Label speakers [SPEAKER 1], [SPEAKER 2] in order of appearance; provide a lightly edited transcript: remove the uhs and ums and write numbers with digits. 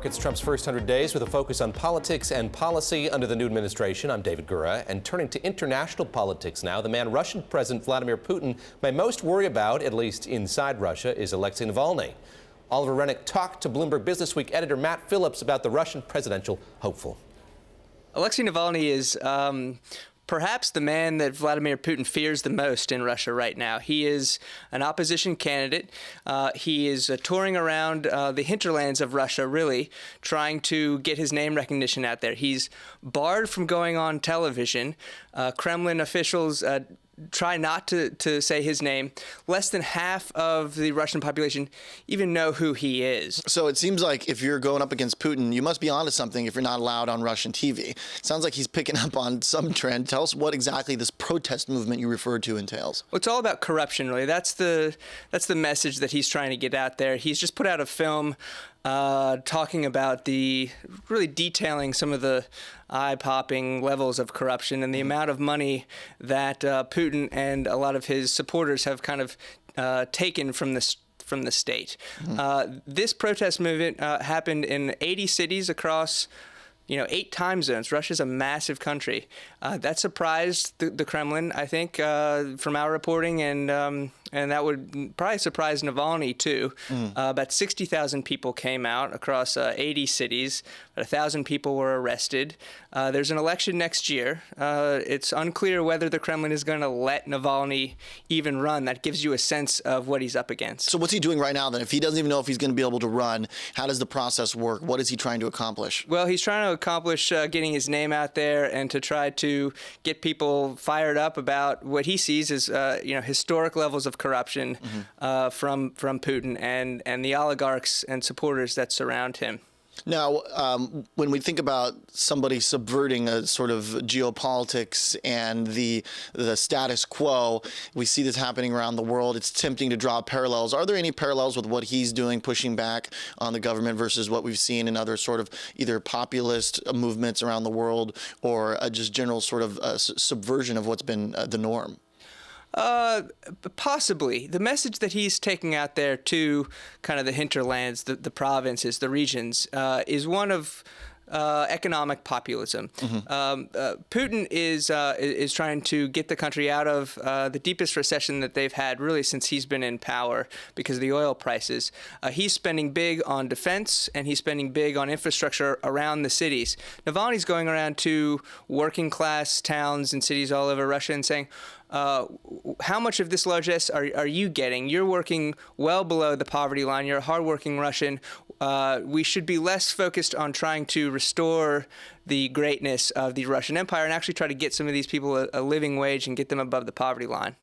[SPEAKER 1] It's Trump's first 100 days with a focus on politics and policy under the new administration. I'm David Gura. And turning to international politics now, the man Russian President Vladimir Putin may most worry about, at least inside Russia, is Alexei Navalny. Oliver Renick talked to Bloomberg Businessweek editor Matt Phillips about the Russian presidential hopeful.
[SPEAKER 2] Alexei Navalny is perhaps the man that Vladimir Putin fears the most in Russia right now. He is an opposition candidate. He is touring around the hinterlands of Russia, really, trying to get his name recognition out there. He's barred from going on television. Kremlin officials try not to say his name. Less than half of the Russian population even know who he is.
[SPEAKER 3] So it seems like if you're going up against Putin, you must be onto something if you're not allowed on Russian TV. Sounds like he's picking up on some trend. Tell us what exactly this protest movement you referred to entails.
[SPEAKER 2] Well, it's all about corruption, really. That's the message that he's trying to get out there. He's just put out a film talking about really detailing some of the eye-popping levels of corruption and the amount of money that Putin and a lot of his supporters have kind of taken from the state. This protest movement happened in 80 cities across 8 time zones. Russia's a massive country. That surprised the Kremlin, I think, from our reporting, and that would probably surprise Navalny, too. About 60,000 people came out across 80 cities. About 1,000 people were arrested. There's an election next year. It's unclear whether the Kremlin is going to let Navalny even run. That gives you a sense of what he's up against.
[SPEAKER 3] So what's he doing right now, then? If he doesn't even know if he's going to be able to run, how does the process work? What is he trying to accomplish?
[SPEAKER 2] Well, he's trying to accomplish getting his name out there and to try to get people fired up about what he sees as historic levels of corruption from Putin and the oligarchs and supporters that surround him.
[SPEAKER 3] Now, when we think about somebody subverting a sort of geopolitics and the status quo, we see this happening around the world. It's tempting to draw parallels. Are there any parallels with what he's doing, pushing back on the government, versus what we've seen in other sort of either populist movements around the world or just general sort of subversion of what's been the norm?
[SPEAKER 2] Possibly. The message that he's taking out there to kind of the hinterlands, the provinces, the regions, is one of economic populism. Putin is trying to get the country out of the deepest recession that they've had really since he's been in power because of the oil prices. He's spending big on defense and he's spending big on infrastructure around the cities. Navalny's going around to working class towns and cities all over Russia and saying, how much of this largesse are you getting? You're working well below the poverty line. You're a hardworking Russian. We should be less focused on trying to restore the greatness of the Russian Empire and actually try to get some of these people a living wage and get them above the poverty line.